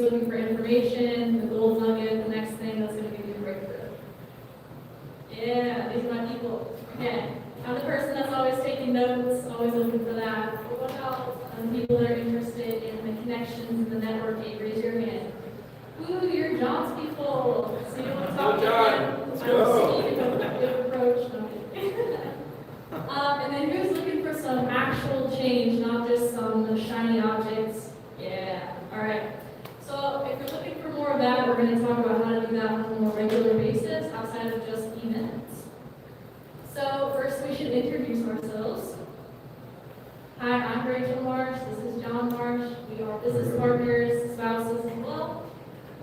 looking for information, the gold nugget, the next thing that's going to give you a breakthrough. Yeah, these are my people. Okay, I'm the person that's always taking notes, always looking for that. But what about people that are interested in the connections and the networking? Raise your hand. Ooh, you're John's people. So you want to talk to them? Let's I go. don't see you have a good approach. No. And then who's looking for some actual change, not just some shiny objects? Yeah, all right. So if you're looking for more of that, we're going to talk about how to do that on a more regular basis outside of just events. So first we should introduce ourselves. Hi, I'm Rachel Marsh. This is John Marsh. We are business partners, spouses as well.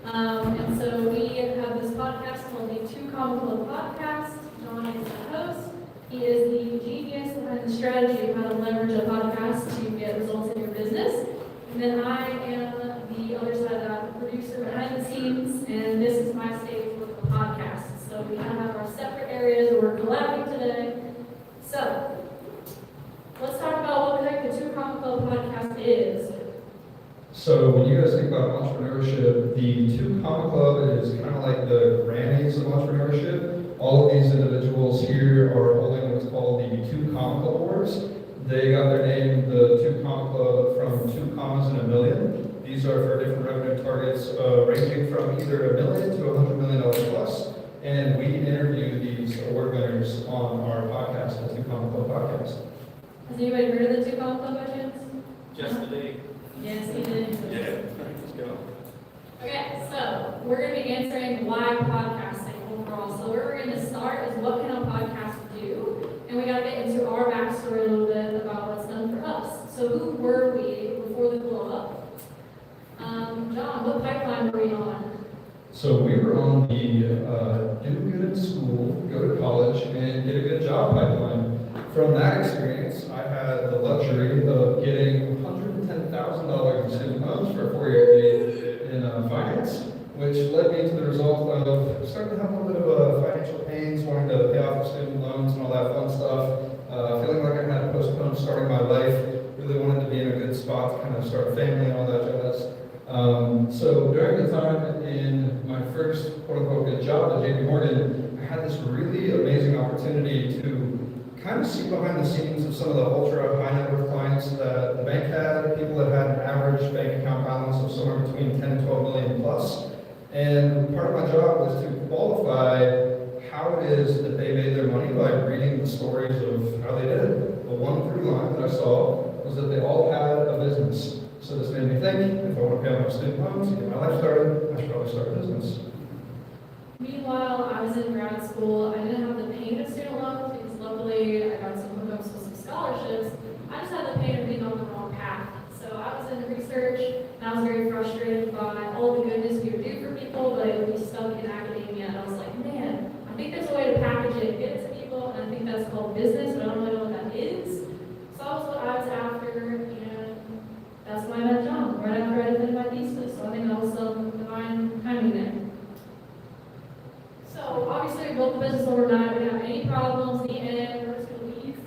And so we have this podcast called the Two Common Club Podcast. John is the host. He is the genius behind the strategy of how to leverage a podcast to get results in your business. And then I am the other side of that, the producer behind the scenes, and this is my stage with the podcast. So we kind of have our separate areas where we're collabing today. So let's talk about what the heck the Two Common Club Podcast is. So when you guys think about entrepreneurship, the Two Comma Club is kind of like the Grammys of entrepreneurship. All of these individuals here are holding what's called the Two Comma Club Awards. They got their name, the Two Comma Club, from 2 commas and a million. These are for different revenue targets ranging from either $1 million to $100 million plus. And we interview these award winners on our podcast, the Two Comma Club Podcast. Has anybody heard of the Two Common Club by chance? Just today. Yes, he did. Yeah. Let's go. Okay, so we're going to be answering why podcasting overall. So where we're going to start is what can a podcast do? And we got to get into our backstory a little bit about what's done for us. So who were we before the glow up? John, what pipeline were we on? So we were on the do good in school, go to college, and get a good job pipeline. From that experience, I had the luxury of getting $110,000 in student loans for a 4-year degree in finance, which led me to the result of starting to have a little bit of financial pains, wanting to pay off the student loans and all that fun stuff, feeling like I had to postpone starting my life, really wanted to be in a good spot to kind of start a family and all that jazz. So during the time in my first quote-unquote good job at JP Morgan, I had this really amazing opportunity to kind of see behind the scenes of some of the ultra high net worth clients that the bank had, people that had an average bank account balance of somewhere between 10 and 12 million plus. And part of my job was to qualify how it is that they made their money by reading the stories of how they did it. The one through line that I saw was that they all had a business. So this made me think, if I want to pay off my student loans, get my life started, I should probably start a business. Meanwhile, I was in grad school. I didn't have the pain of student loans because luckily I got some hookups with some scholarships. I just had the pain of being on the wrong path. So I was in research and I was very frustrated by all the goodness we would do for people, but it would be stuck in academia. And I was like, man, I think there's a way to package it and get it to people, and I think that's called business, but I don't really know what that is. So that was what I was after, and that's when I met John, right after I did my thesis. So I think that was some divine timing there. So obviously we built the business overnight. We didn't have any problems. The end, we're just gonna leave.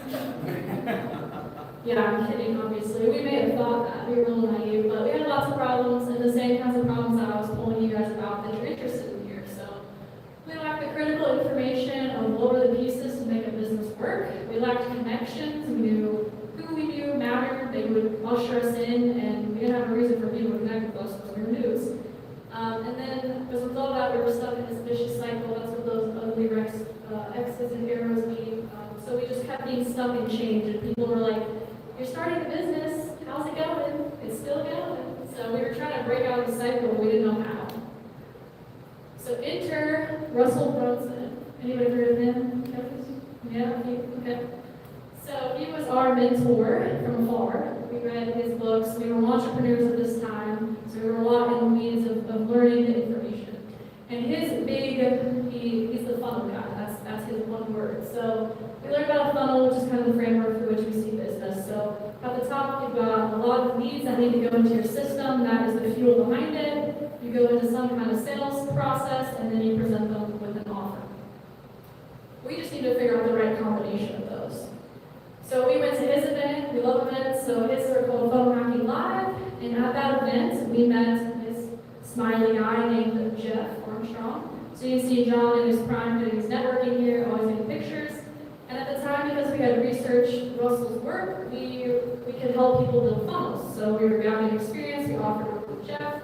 Yeah, I'm kidding, obviously. We may have thought that. We were a little naive, but we had lots of problems, and the same kinds of problems that I was telling you guys about that you're interested in here. So we lacked the critical information of what were the pieces to make a business work. We lacked connections. We knew who we knew mattered. They would usher us in, and we didn't have a reason for people to connect with us because we were news. And then as a result of that, we were stuck in this vicious cycle. That's what those ugly X's and arrows mean. So we just kept being stuck in change, and people were like, you're starting a business, how's it going? It's still going. So we were trying to break out of the cycle, but we didn't know how. So enter Russell Brunson. Anybody heard of him? Yeah? Okay. So he was our mentor from afar. We read his books. We were entrepreneurs at this time, so we were a lot in the weeds of learning the information. And his big, he's the funnel guy. That's his one word. So we learned about a funnel, which is kind of the framework through which we see business. So at the top, you've got a lot of leads that need to go into your system. That is the fuel behind it. You go into some kind of sales process, and then you present them with an offer. We just need to figure out the right combination of those. So we went to his event. We love events. So his are called Funnel Hacking Live. And at that event, we met Ms. smiley guy named Jeff Armstrong. So you can see John in his prime doing his networking here, always getting pictures. And at the time, because we had researched Russell's work, we could help people build funnels. So we were gathering experience, we offered work with Jeff,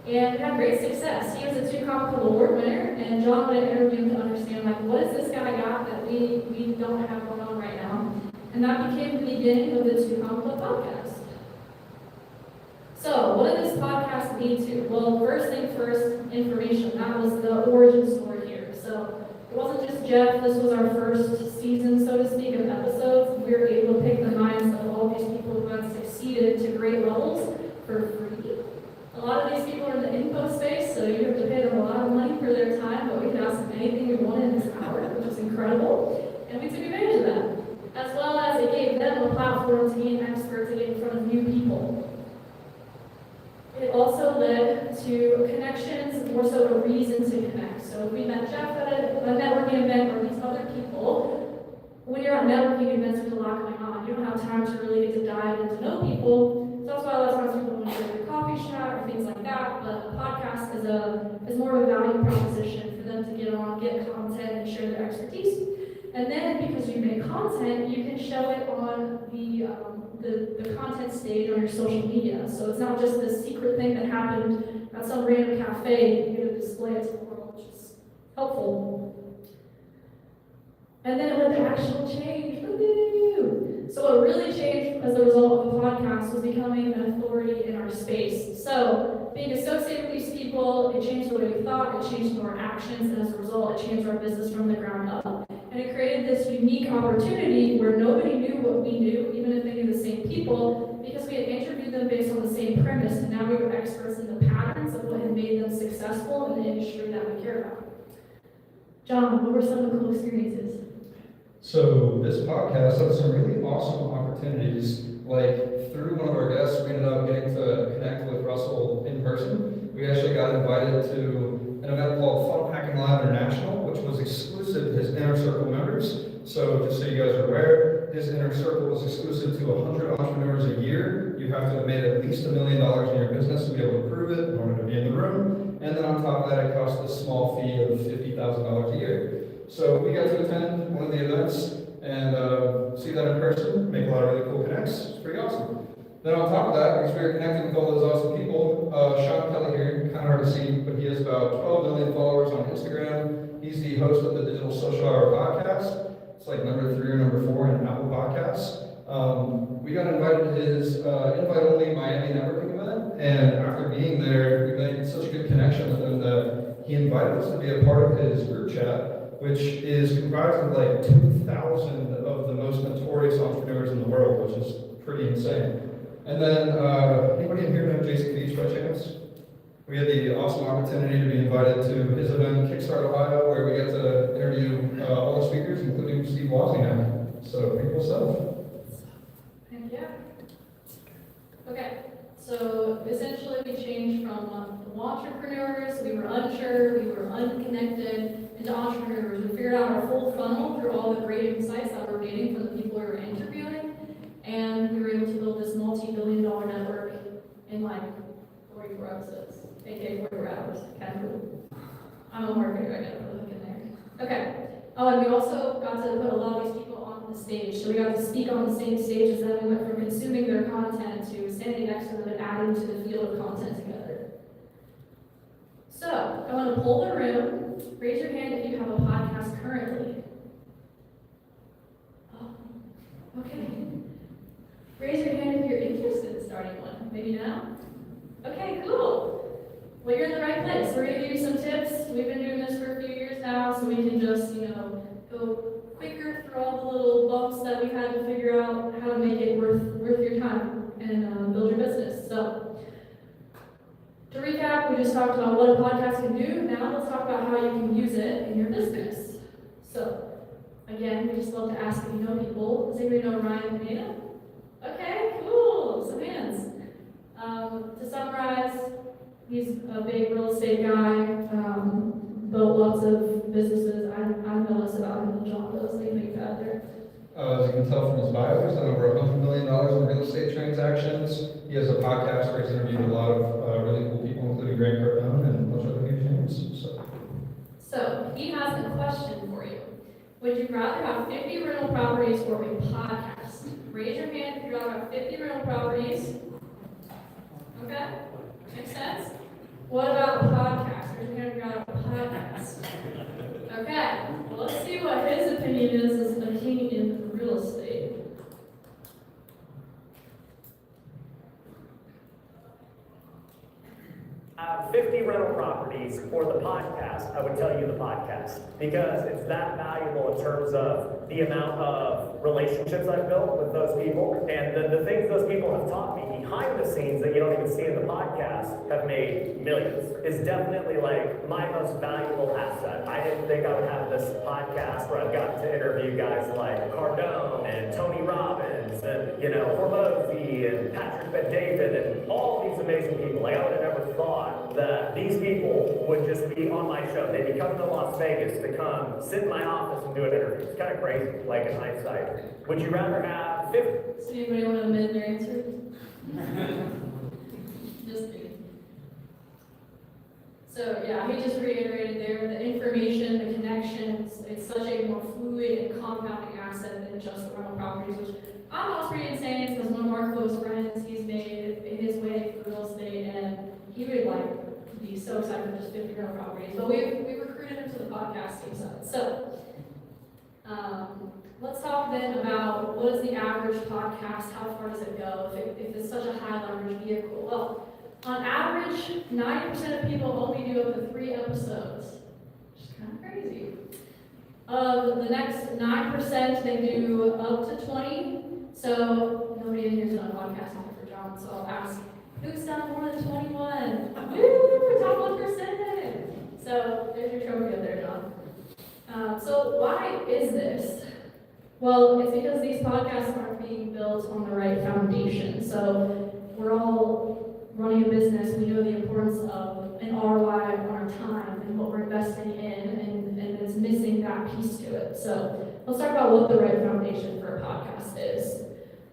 and we had great success. He was a 2 Comic Club Award winner, and John wanted to interview him to understand, like, what does this guy got that we don't have going on right now? And that became the beginning of the 2 Comic Club podcast. So, what did this podcast lead to? Well, first thing first, information. That was the origin story here. So, it wasn't just Jeff, this was our first season, so to speak, of episodes. We were able to pick the minds of all these people who had succeeded to great levels for free. A lot of these people are in the info space, so you have to pay them a lot of money for their time, but we could ask them anything we wanted in this hour, which was incredible, and we took advantage of that. As well as it gave them a platform to gain experts to get in front of new people. It also led to connections, more so a reason to connect. So if we met Jeff at a networking event or these other people, when you're at networking events, there's a lot going on. You don't have time to really get to dive and to know people. So that's why a lot of times people want to go to a coffee shop or things like that. But a podcast is more of a value proposition for them to get on, get content, and share their expertise. And then because you make content, you can show it on the content stage on your social media. So it's not just this secret thing that happened at some random cafe. You get to display it to the world, which is helpful. And then it led to actual change. Woo-hoo! So what really changed as a result of the podcast was becoming an authority in our space. So being associated with these people, it changed the way we thought, it changed our actions, and as a result, it changed our business from the ground up. And it created this unique opportunity where nobody knew what we knew, even if they knew the same people, because we had interviewed them based on the same premise, and now we were experts in the patterns of what had made them successful in the industry that we care about. John, what were some of the cool experiences? So this podcast had some really awesome opportunities. Like through one of our guests, we ended up getting to connect with Russell in person. We actually got invited to an event called Funnel Hacking Live International, which was exclusive to his inner circle members. So just so you guys are aware, his inner circle was exclusive to 100 entrepreneurs a year. You have to have made at least $1 million in your business to be able to prove it in order to be in the room. And then on top of that, it cost a small fee of $50,000 a year. So we got to attend one of the events and see that in person, make a lot of really cool connects. It's pretty awesome. Then on top of that, because we were connected with all those awesome people, Sean Kelly here, kind of hard to see, but he has about 12 million followers on Instagram. He's the host of the Digital Social Hour podcast. It's like number 3 or number 4 in Apple Podcasts. We got invited to his invite-only Miami networking event, and after being there, we made such a good connection with him that he invited us to be a part of his group chat, which is comprised of like 2,000 of the most notorious entrepreneurs in the world, which is pretty insane. And then, anybody in here know Jason Beach by chance? We had the awesome opportunity to be invited to his event, Kickstart Ohio, where we get to interview all the speakers, including Steve Wozniak. So, pretty cool stuff. Heck yeah. Okay, so essentially we changed from entrepreneurs, we were unsure, we were unconnected, into entrepreneurs. We figured out our full funnel through all the great insights that we're getting from the people we were interviewing, and we were able to build this multi-billion-dollar network in like 44 episodes, aka 44 hours. Kind of cool. I'm a marketer, I gotta put a hook in there. Okay. Oh, and we also got to put a lot of these people on the stage. So we got to speak on the same stage as them. We went from consuming their content to standing next to them and adding to the field of content together. So, I want to poll the room. Raise your hand if you have a podcast currently. Oh, okay. Raise your hand if you're interested in starting one. Maybe now? Okay, cool. Well, you're in the right place. We're going to give you some tips. We've been doing this for a few years now, so we can just, go quicker through all the little bumps that we've had to figure out how to make it worth your time and build your business. So, to recap, we just talked about what a podcast can do. Now let's talk about how you can use it in your business. So, again, we just love to ask if you know people. Does anybody know Ryan Pineda? Okay, cool. Some hands. To summarize, he's a big real estate guy, built lots of businesses. I know less about him than John does, so you make that there. As you can tell from his bio, he's done over $100 million in real estate transactions. He has a podcast where he's interviewed a lot of really cool people, including Grant Cardone and a bunch of other huge names. So, he has a question for you. Would you rather have 50 rental properties or a podcast? Raise your hand if you'd rather have 50 rental properties. Okay? Makes sense? What about a podcast? Raise your hand if you'd rather have a podcast. Okay, well, let's see what his opinion is as the king in real estate. 50 rental properties or the podcast, I would tell you the podcast because it's that valuable in terms of the amount of relationships I've built with those people and the things those people have taught me behind the scenes that you don't even see in the podcast have made millions. It's definitely like my most valuable asset. I didn't think I would have this podcast where I've gotten to interview guys like Cardone and Tony Robbins and, Hormozy and Patrick Bet-David and all these amazing people. Like I would have never thought that these people would just be on my show. They'd be coming to Las Vegas to come sit in my office and do an interview. It's kind of crazy, like in hindsight. Would you rather have 50? Does anybody want to amend their answer? Just kidding. So yeah, he just reiterated there, the information, the connections, it's such a more fluid and compounding asset than just the rental properties, which I thought was pretty insane because one of our close friends, he's made his way through real estate and he would be so excited for just 50 rental properties. But we recruited him to the podcasting side. So let's talk then about what is the average podcast, how far does it go if it's such a high leverage vehicle? Well, on average, 90% of people only do up to 3 episodes, which is kind of crazy. The next 9%, they do up to 20. So nobody in here is on a podcast except for John, so I'll ask, who's done more than 21? Woo, top 1%. So there's your trophy up there, John. So why is this? Well, it's because these podcasts aren't being built on the right foundation. So we're all running a business, we know the importance of an ROI on our time and what we're investing in, and it's missing that piece to it. So let's talk about what the right foundation for a podcast is.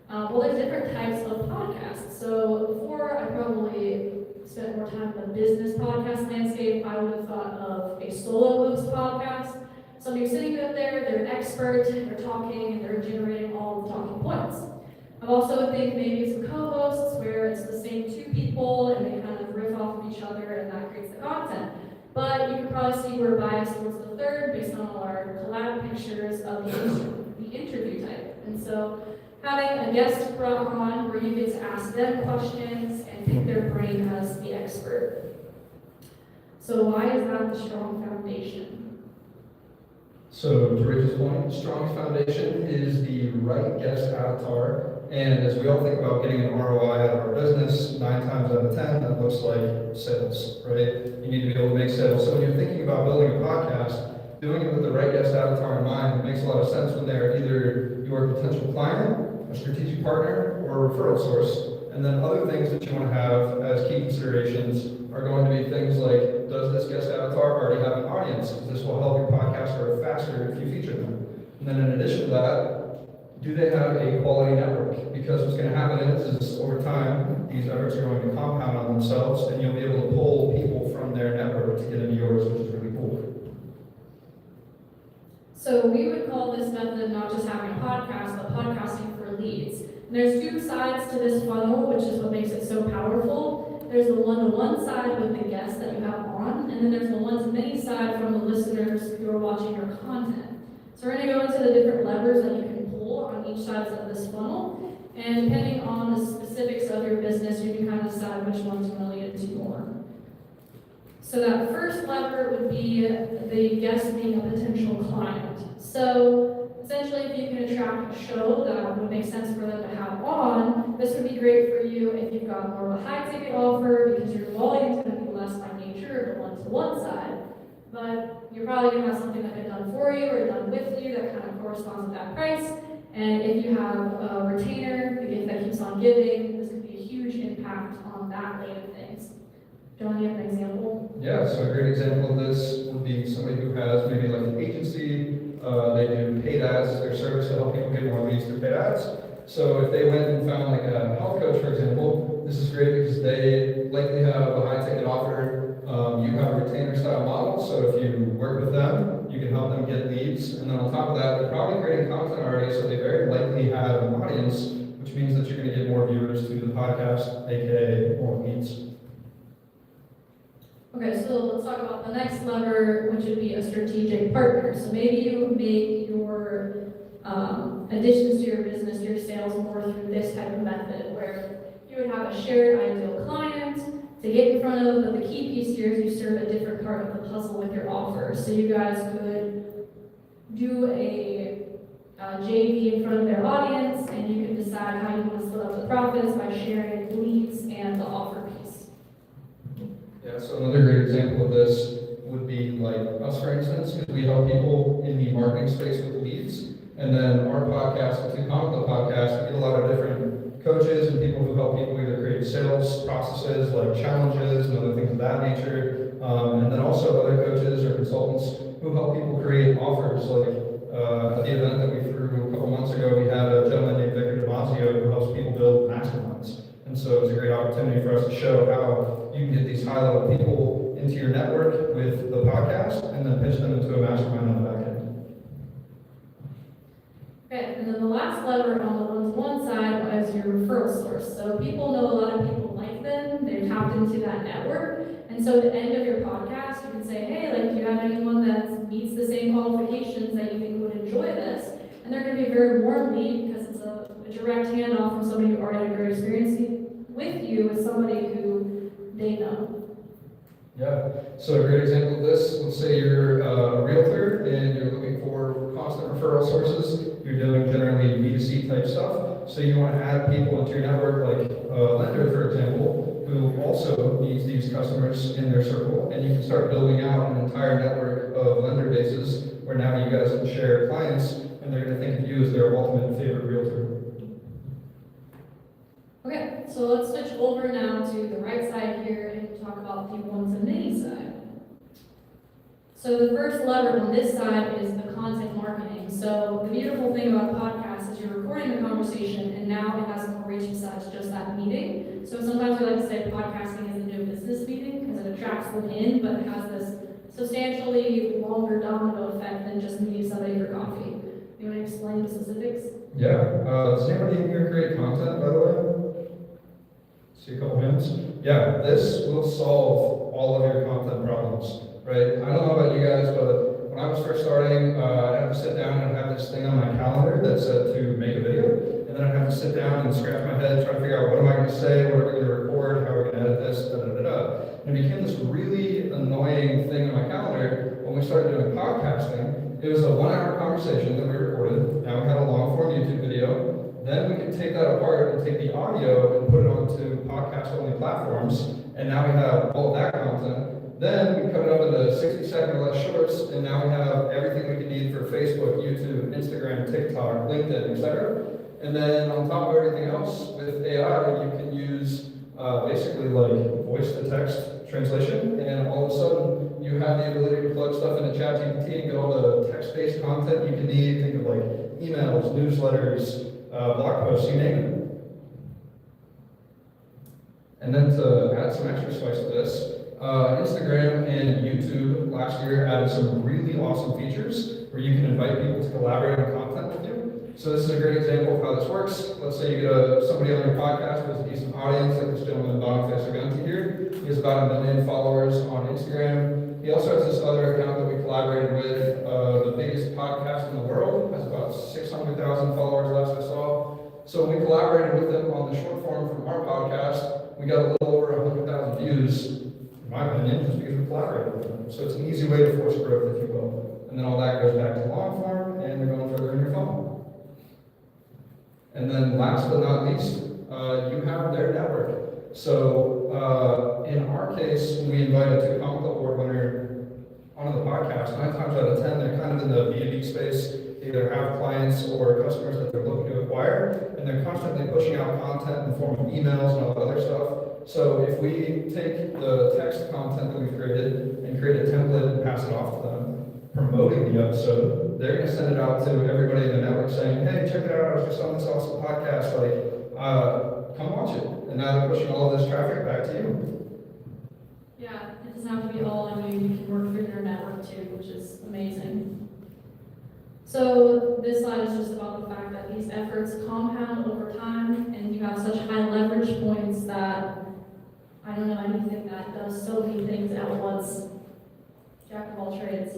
Well, there's different types of podcasts. So before I probably spent more time in the business podcast landscape, I would have thought of a solo host podcast. Somebody who's sitting up there, they're an expert, they're talking, and they're generating all the talking points. I also think maybe some co-hosts where it's the same 2 people and they kind of riff off of each other and that creates the content. But you can probably see we're biased towards the third based on all our collab pictures of the interview type. And so having a guest brought on where you get to ask them questions and pick their brain as the expert. So why is that a strong foundation? So to Rachel's point, strong foundation is the right guest avatar. And as we all think about getting an ROI out of our business, 9 times out of 10, that looks like sales, right? You need to be able to make sales. So when you're thinking about building a podcast, doing it with the right guest avatar in mind makes a lot of sense when they're either your potential client, a strategic partner, or a referral source. And then other things that you want to have as key considerations are going to be things like, does this guest avatar already have an audience? This will help your podcast grow faster if you feature them. And then in addition to that, do they have a quality network? Because what's going to happen is over time, these efforts are going to compound on themselves, and you'll be able to pull people from their network to get into yours, which is really cool. So we would call this method not just having a podcast, but podcasting for leads. And there's 2 sides to this funnel, which is what makes it so powerful. There's the one-to-one side with the guests that you have on, and then there's the one-to-many side from the listeners who are watching your content. So we're going to go into the different levers that you can pull on each side of this funnel, and depending on the specifics of your business, you can kind of decide which ones you want to get into more. So that first lever would be the guest being a potential client. So essentially, if you can attract a show that would make sense for them to have on, this would be great for you if you've got more of a high ticket offer because your volume is going to be less by nature, the one-to-one side. But you're probably going to have something that gets done for you or done with you that kind of corresponds with that price. And if you have a retainer, the gift that keeps on giving, this could be a huge impact on that rate of things. John, you have an example? Yeah, so a great example of this would be somebody who has maybe like an agency, They do paid ads as their service to help people get more leads through paid ads. So if they went and found like a health coach, for example, this is great because they likely have a high ticket offer. You have a retainer style model, so if you work with them, you can help them get leads. And then on top of that, they're probably creating content already, so they very likely have an audience, which means that you're going to get more viewers to the podcast, aka more leads. Okay, so let's talk about the next lever, which would be a strategic partner. So maybe you make your additions to your business, your sales more through this type of method, where you would have a shared ideal client to get in front of, but the key piece here is you serve a different part of the puzzle with your offer. So you guys could do a JV in front of their audience, and you can decide how you want to split up the profits by sharing leads and the offer piece. Yeah, so another great example of this would be like us, for instance, because we help people in the marketing space with leads. And then our podcast, the Two Comical podcast, we get a lot of different coaches and people who help people either create sales processes like challenges and other things of that nature. And then also other coaches or consultants who help people create offers. Like at the event that we threw a couple months ago, we had a gentleman named Victor Damasio who helps people build masterminds. And so it was a great opportunity for us to show how you can get these high-level people into your network with the podcast and then pitch them into a mastermind on the back end. Okay, and then the last lever on the one-to-one side is your referral source. So people know a lot of people like them, they're tapped into that network, and so at the end of your podcast, you can say, hey, like, do you have anyone that meets the same qualifications that you think would enjoy this? And they're going to be a very warm lead because it's a direct handoff from somebody who already had a great experience with you with somebody who they know. Yeah, so a great example of this, let's say you're a realtor and you're looking for constant referral sources. You're doing generally B2C type stuff. So you want to add people into your network, like a lender, for example, who also needs these customers in their circle. And you can start building out an entire network of lender bases where now you guys can share clients and they're going to think of you as their ultimate favorite realtor. Okay, so let's switch over now to the right side here and talk about the one-to-many side. So the first lever on this side is the content marketing. So the beautiful thing about podcasts is you're recording the conversation and now it has more reach besides just that meeting. So sometimes we like to say podcasting is a new business meeting because it attracts them in, but it has this substantially longer domino effect than just meeting somebody for coffee. You want to explain the specifics? Yeah, does anybody in here create content, by the way? See a couple hands? Yeah, this will solve all of your content problems, right? I don't know about you guys, but when I was first starting, I'd have to sit down and have this thing on my calendar that said to make a video, and then I'd have to sit down and scratch my head, try to figure out what am I going to say, what are we going to record, how are we going to edit this, da da da da. And it became this really annoying thing on my calendar when we started doing podcasting. It was a 1 hour conversation that we recorded. Now we had a long form YouTube video. Then we can take that apart and take the audio and put it onto podcast-only platforms, and now we have all of that content. Then we cut it up into 60-second or less shorts, and now we have everything we can need for Facebook, YouTube, Instagram, TikTok, LinkedIn, etc. And then on top of everything else, with AI, you can use basically like voice-to-text translation, and all of a sudden you have the ability to plug stuff into ChatGPT and get all the text-based content you can need. Think of like emails, newsletters, blog posts, you name it. And then to add some extra spice to this, Instagram and YouTube last year added some really awesome features where you can invite people to collaborate on content with you. So this is a great example of how this works. Let's say you get somebody on your podcast who has a decent audience, like this gentleman Boniface Argenti here. He has about 1 million followers on Instagram. He also has this other account that we collaborated with, the biggest podcast in the world, has about 600,000 followers last I saw. So when we collaborated with them on the short form from our podcast, we got a little over 100,000 views, in my opinion, just because we collaborated with them. So it's an easy way to force growth, if you will. And then all that goes back to long form, and they're going further in your phone. And then last but not least, you have their network. So in our case, when we invite a Two Comical Award winner onto the podcast, 9 times out of 10, they're kind of in the B2B space. They either have clients or customers that they're looking to acquire, and they're constantly pushing out content in the form of emails and all that other stuff. So if we take the text content that we've created and create a template and pass it off to them, promoting the the episode, they're gonna send it out to everybody in the network saying, hey, check it out, I was just on this awesome podcast, come watch it. And now they're pushing all of this traffic back to you. Yeah, it doesn't have to be all on you. You can work through your network too, which is amazing. So this slide is just about the fact that these efforts compound over time, and you have such high leverage points that I don't know anything that does so many things at once. Jack of all trades.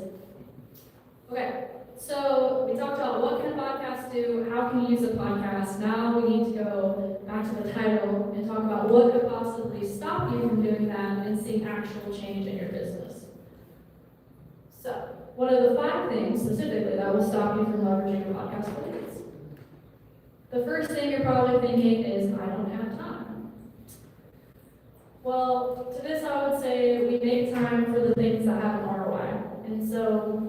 Okay, so we talked about what can a podcast do, how can you use a podcast. Now we need to go back to the title and talk about what could possibly stop you from doing that and seeing actual change in your business. So, what are the 5 things specifically that will stop you from leveraging a podcast audience? The first thing you're probably thinking is, I don't have time. Well, to this I would say we make time for the things that have an ROI. And so,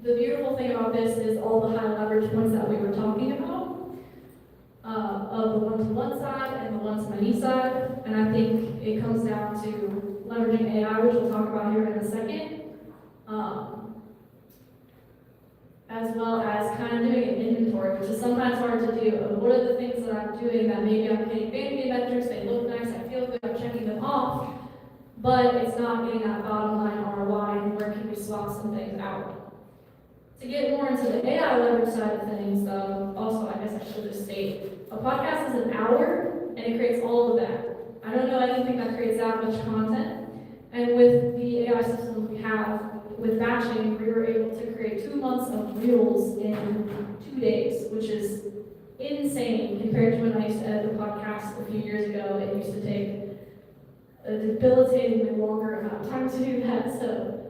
the beautiful thing about this is all the high leverage points that we were talking about, of the one-to-one side and the one-to-many side. And I think it comes down to leveraging AI, which we'll talk about here in a second. As well as kind of doing an inventory, which is sometimes hard to do. What are the things that I'm doing that maybe I'm getting vanity metrics, they look nice, I feel good, I'm checking them off, but it's not getting that bottom line ROI, and where can we swap some things out? To get more into the AI leverage side of things, though, also I guess I should just state, a podcast is an hour, and it creates all of that. I don't know anything that creates that much content, and with the AI systems we have, with batching, we were able to create 2 months of reels in 2 days, which is insane compared to when I used to edit a podcast a few years ago. It used to take a debilitatingly longer amount of time to do that, so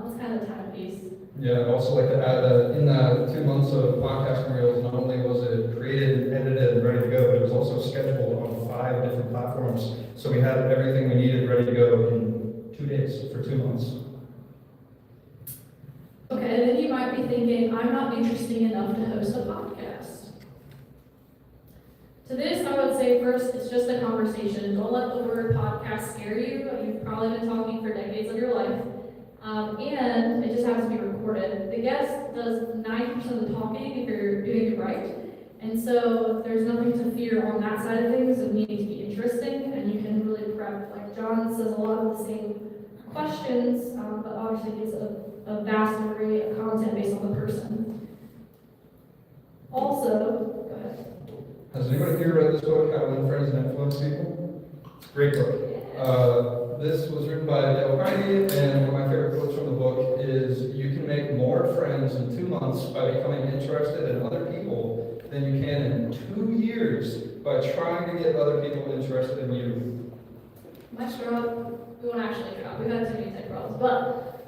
that's kind of the time piece. Yeah, I'd also like to add that in that 2 months of podcasting reels, not only was it created, edited, and ready to go, but it was also scheduled on 5 different platforms. So we had everything we needed ready to go in 2 days for 2 months. Okay, then you might be thinking, I'm not interesting enough to host a podcast. To this, I would say first, it's just a conversation. Don't let the word podcast scare you. You've probably been talking for decades of your life. And it just has to be recorded. The guest does 90% of the talking if you're doing it right. And so there's nothing to fear on that side of things of needing to be interesting, and you can really prep. Like John says a lot of the same questions, but obviously it's a vast array of content based on the person. Also, go ahead. Has anybody here read this book, How to Win Friends and Influence People? It's a great book. This was written by Dale Carnegie, and one of my favorite quotes from the book is, you can make more friends in 2 months by becoming interested in other people than you can in 2 years by trying to get other people interested in you. My scrub, we won't actually drop. We've had too many tech problems, but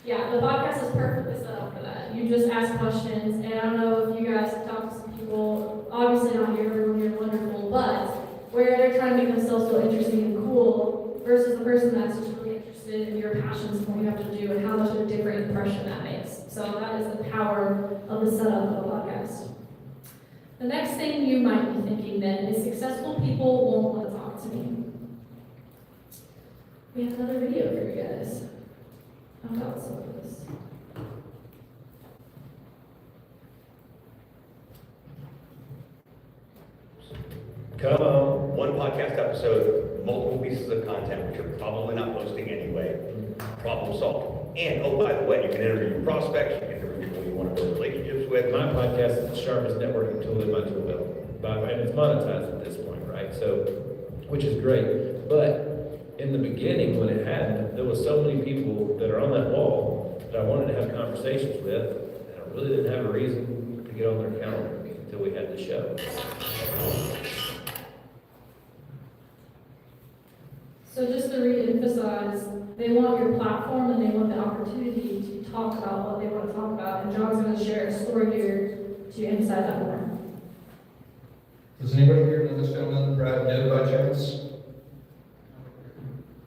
yeah, the podcast is perfectly set up for that. You just ask questions, and I don't know if you guys have talked to some people, obviously not here, everyone here wonderful, but where they're trying to make themselves feel interesting and cool versus the person that's just really interested in your passions and what you have to do and how much of a different impression that makes. So that is the power of the setup of a podcast. The next thing you might be thinking then is successful people won't want to talk to me. We have another video for you guys about some of this. Come on, one podcast episode, multiple pieces of content, which you're probably not posting anyway. Problem solved. And, oh, by the way, you can interview your prospects, you can interview people you want to build relationships with. My podcast is the sharpest networking tool in my tool belt, and it's monetized at this point, right? So, which is great. But in the beginning, when it happened, there was so many people that are on that wall that I wanted to have conversations with, and I really didn't have a reason to get on their calendar until we had the show. So just to re-emphasize, they want your platform and they want the opportunity to talk about what they want to talk about. And John's going to share a story here to emphasize that more. Does anybody here know this gentleman, Brad Gibb, by chance?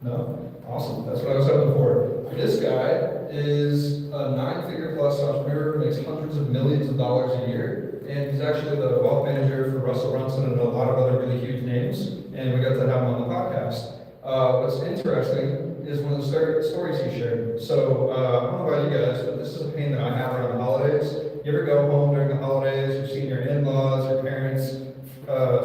No? Awesome. That's what I was hoping for. This guy is a 9-figure plus entrepreneur, makes hundreds of millions of dollars a year, and he's actually the wealth manager for Russell Brunson and a lot of other really huge names, and we got to have him on the podcast. What's interesting is one of the stories he shared. So, I don't know about you guys, but this is a pain that I have around the holidays. You ever go home during the holidays, you've seen your in-laws, your parents,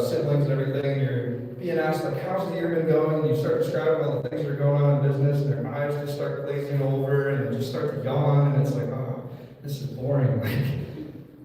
siblings and everything, you're being asked like, how's the year been going? And you start describing all the things that are going on in business, and their eyes just start glazing over, and they just start to yawn, and it's like, oh, this is boring.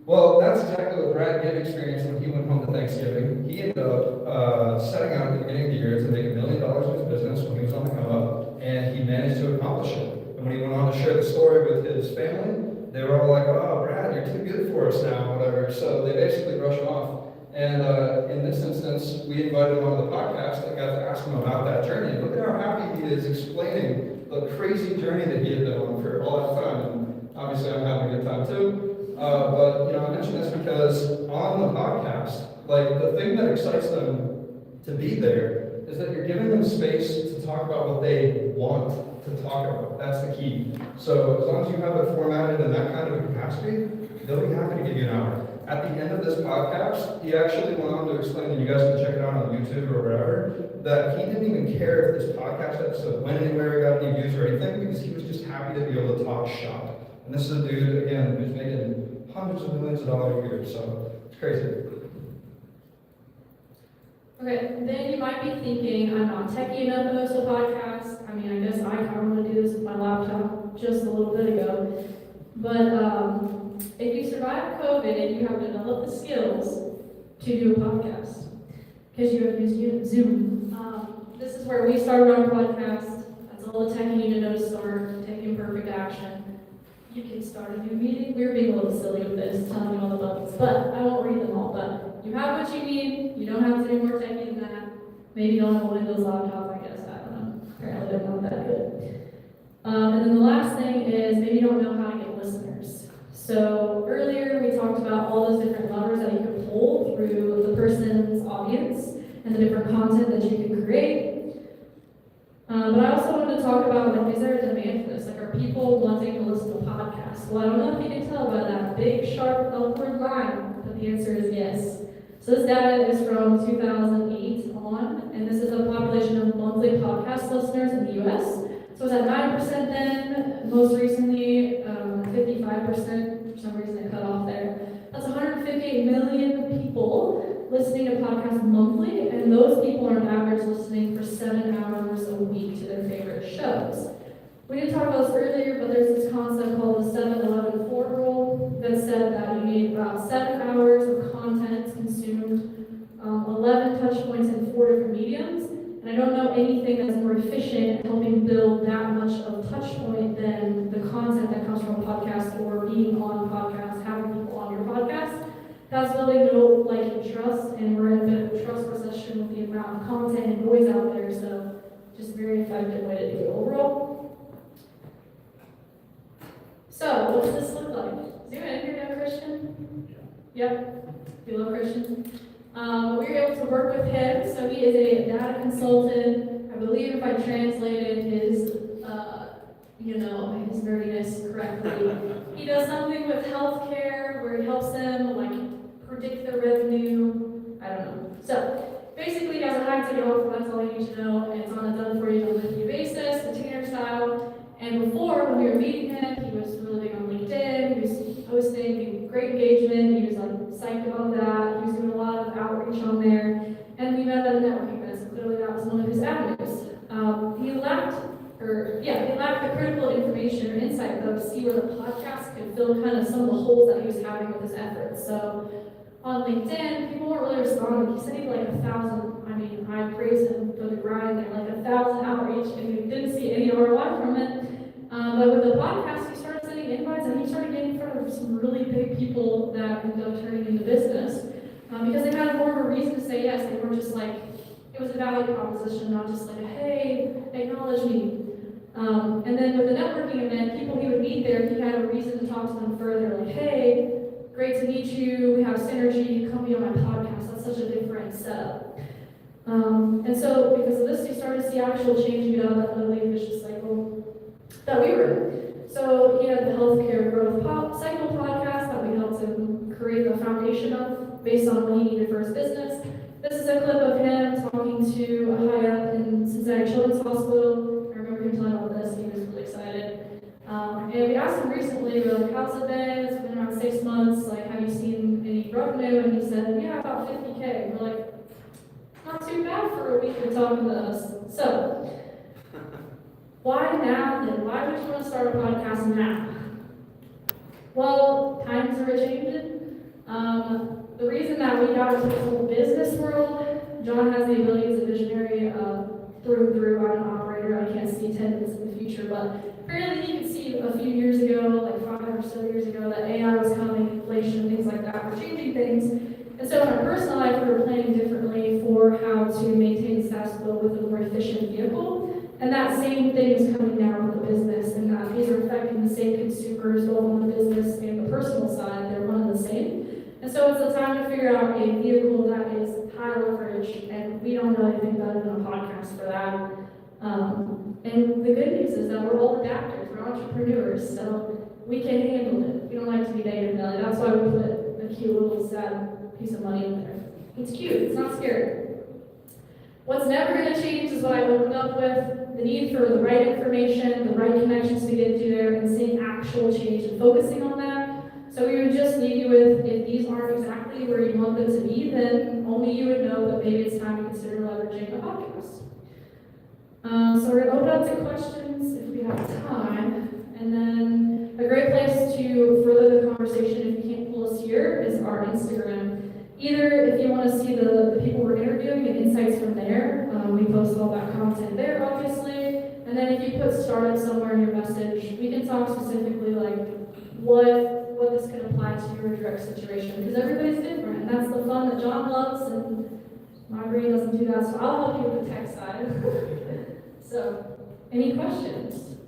Well, that's exactly what Brad Gibb experienced when he went home to Thanksgiving. He ended up setting out at the beginning of the year to make $1 million in his business when he was on the come up, and he managed to accomplish it. And when he went on to share the story with his family, they were all like, oh, Brad, you're too good for us now, whatever. So they basically brushed him off. And in this instance, we invited him on the podcast and got to ask him about that journey. Look at how happy he is explaining the crazy journey that he had been on for all that time. And obviously, I'm having a good time too. But I mention this because on the podcast, like the thing that excites them to be there is that you're giving them space to talk about what they want to talk about. That's the key. So as long as you have it formatted in that kind of a capacity, they'll be happy to give you an hour. At the end of this podcast, he actually went on to explain, and you guys can check it out on YouTube or wherever, that he didn't even care if this podcast episode went anywhere, got any views or anything, because he was just happy to be able to talk shop. And this is a dude, again, who's making hundreds of millions of dollars a year, so it's crazy. Okay, then you might be thinking, I'm not techie enough to host a podcast. I mean, I guess I kind of want to do this with my laptop just a little bit ago. But if you survive COVID and you have developed the skills to do a podcast, because you have used Zoom, this is where we started our podcast. That's all the tech you need to know to start taking perfect action. You can start a new meeting. We were being a little silly with this, telling you all the buttons, but I won't read them all. But you have what you need. You don't have to do more techie than that. Maybe you don't have a Windows laptop, I guess. I don't know. Apparently they're not that good. And then the last thing is maybe you don't know how to get listeners. So earlier we talked about all those different levers that you can pull through the person's audience and the different content that you can create. But I also wanted to talk about, like, is there a demand for this? Like, are people wanting to listen to podcasts? Well, I don't know if you can tell by that big, sharp, upward line, but the answer is yes. So this data is from 2008 on, and this is a population of monthly podcast listeners in the U.S. So it's at 9% then, most recently 55%, for some reason it cut off there. That's 158 million people listening to podcasts monthly, and those people are on average listening for 7 hours a week to their favorite shows. We didn't talk about this earlier, but there's this concept called the 7-11-4 rule that said that you need about 7 hours of content consumed, 11 touch points in 4 different mediums. And I don't know anything that's more efficient at helping build that much of touch point than the content that comes from a podcast or being on podcasts, having people on your podcast. That's building know, like, and trust, and we're in a bit of a trust recession with the amount of content and noise out there, so just a very effective way to do it overall. So, what does this look like? Does anyone in here know Christian? Yep. You love Christian? We were able to work with him, so he is a data consultant. I believe if I translated his, his nerdiness correctly, he does something with healthcare where he helps them, like, predict their revenue. I don't know. So, basically, he has a hack to get off, that's all you need to know, and it's on a done-for-you, done-with-you basis, container style. And before, when we were meeting him, he was really big on LinkedIn, he was posting great engagement, he was like psyched about that, he was doing a lot of outreach on there, and we met at a networking event, so clearly that was one of his avenues. He lacked the critical information or insight though to see where the podcast could fill kind of some of the holes that he was having with his efforts. So on LinkedIn, people weren't really responding. He said he had like 1,000, I praise him for the grind there, like 1,000 outreach, and he didn't see any ROI from it. But with the podcast, he started sending invites, and he started getting in front of some really big people that ended up turning into business. Because they had more of a reason to say yes. They weren't just like, it was a value proposition, not just like, hey, acknowledge me. And then with the networking event, people he would meet there, he had a reason to talk to them further, like, hey, great to meet you, we have synergy, come be on my podcast. That's such a different setup. And so because of this, you started to see actual change get out of that ugly vicious cycle that we were in. So he had the Healthcare Growth Cycle podcast that we helped him create the foundation of based on what he needed for his business. This is a clip of him talking to a high up in Cincinnati Children's asked him recently, we're like, how's it been? It's been around 6 months. Like, have you seen any revenue? And he said, yeah, about 50K. And we're like, not too bad for a week of talking to us. So, why now then? Why would you want to start a podcast now? Well, times are changing. The reason that we got into the whole business world, John has the ability as a visionary through and through. I'm an operator. I can't see 10 minutes in the future, but apparently you could see a few years ago, like 5 or so years ago, that AI was coming, inflation, things like that were changing things. And so in our personal life, we were planning differently for how to maintain status quo with a more efficient vehicle. And that same thing is coming now with the business, and that these are affecting the same consumers, both on the business and the personal side. They're one and the same. And so it's a time to figure out a vehicle that is high leverage, and we don't know anything better than a podcast for that. And the good news is that we're all adapters, we're entrepreneurs, so we can handle it. We don't like to be negative Nelly. That's why we put a cute little sad piece of money in there. It's cute, it's not scary. What's never going to change is what I opened up with, the need for the right information, the right connections to get to there, and seeing actual change and focusing on that. So we would just leave you with, if these aren't exactly where you want them to be, then only you would know that maybe it's time to consider leveraging a podcast. So we're going to open up to questions if we have time. And then a great place to further the conversation, if you can't pull us here, is our Instagram. Either if you want to see the people we're interviewing and insights from there, we post all that content there, obviously. And then if you put startup somewhere in your message, we can talk specifically like what this can apply to your direct situation, because everybody's different, and that's the fun that John loves, and my brain doesn't do that, so I'll help you with the tech side. So, any questions?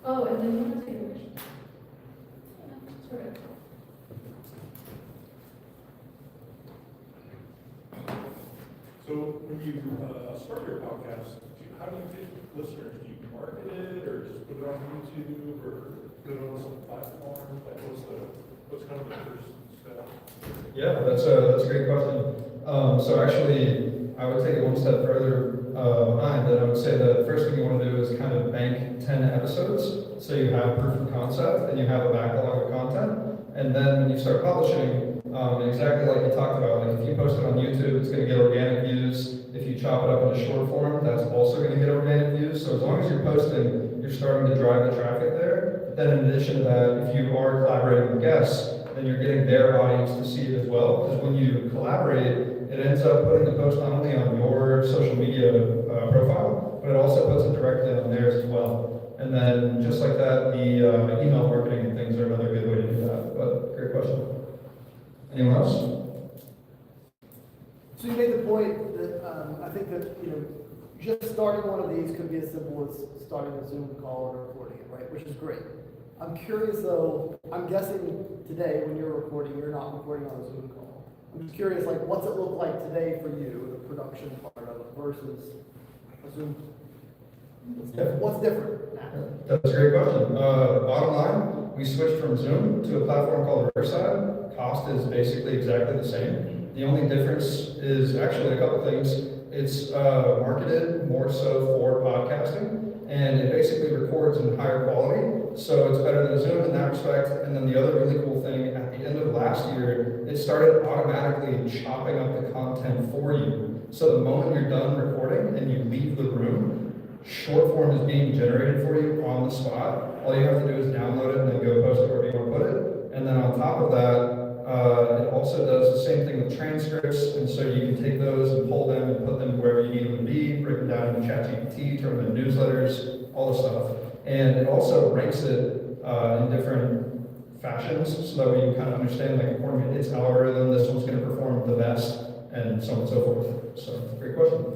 Oh, and then you want to take a question? Sure. So when you start your podcast, how do you get listeners? Do you market it, or just put it on YouTube, or put it on some platform? Like, what's kind of the first step? Yeah, that's a great question. So actually, I would take it one step further behind that. I would say the first thing you want to do is kind of bank 10 episodes, so you have proof of concept and you have a backlog of content. And then when you start publishing, exactly like you talked about, like if you post it on YouTube, it's going to get organic views. If you chop it up into short form, that's also going to get organic views. So as long as you're posting, you're starting to drive the traffic there. Then in addition to that, if you are collaborating with guests, then you're getting their audience to see it as well. Because when you collaborate, it ends up putting the post not only on your social media profile, but it also puts it directly on theirs as well. And then just like that, the email marketing and things are another good way to do that. But great question. Anyone else? So you made the point that I think that, just starting one of these could be as simple as starting a Zoom call and recording it, right? Which is great. I'm curious though, I'm guessing today when you're recording, you're not recording on a Zoom call. I'm just curious, like, what's it look like today for you, the production part of it versus a Zoom? What's different now? That's a great question. Bottom line, we switched from Zoom to a platform called Riverside. Cost is basically exactly the same. The only difference is actually a couple things. It's marketed more so for podcasting, and it basically records in higher quality. So it's better than Zoom in that respect. And then the other really cool thing, at the end of last year, it started automatically chopping up the content for you. So the moment you're done recording and you leave the room, short form is being generated for you on the spot. All you have to do is download it and then go post it wherever you want to put it. And then on top of that, it also does the same thing with transcripts. And so you can take those and pull them and put them wherever you need them to be, break them down in ChatGPT, turn them into newsletters, all the stuff. And it also ranks it in different fashions, so that way you kind of understand, like, according to its algorithm, this one's going to perform the best, and so on and so forth. So, great question.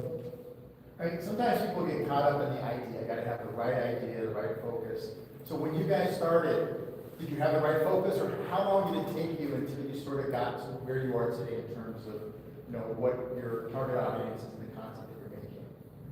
I mean, sometimes people get caught up in the idea. I gotta have the right idea, the right focus. So when you guys started, did you have the right focus, or how long did it take you until you sort of got to where you are today in terms of, what your target audience is and the content that you're making?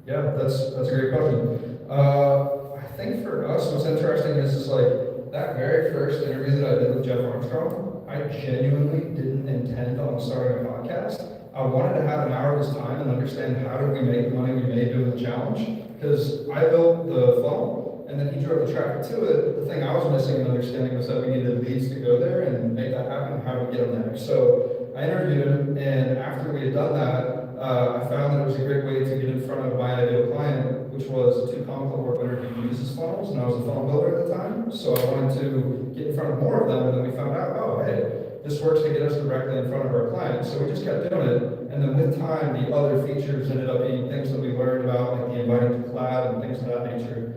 Yeah, that's a great question. I think for us, what's interesting is like that very first interview that I did with Jeff Armstrong, I genuinely didn't intend on starting a podcast. I wanted to have an hour of his time and understand how did we make the money we made doing the challenge, because I built the funnel and then he drove the traffic to it. The thing I was missing in understanding was that we needed leads to go there and make that happen. How do we get them there? So I interviewed him, and after we had done that, I found that it was a great way to get in front of my ideal client, which was a 2-Comp Award winner who uses funnels, and I was a funnel builder at the time. So I wanted to get in front of more of them, and then we found out, oh, hey, this works to get us directly in front of our clients. So we just kept doing it, and then with time, the other features ended up being things that we learned about, like the inviting to collab and things of that nature.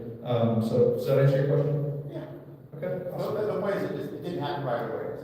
So does that answer your question? Yeah. Okay, So awesome. the point is, it didn't happen right away.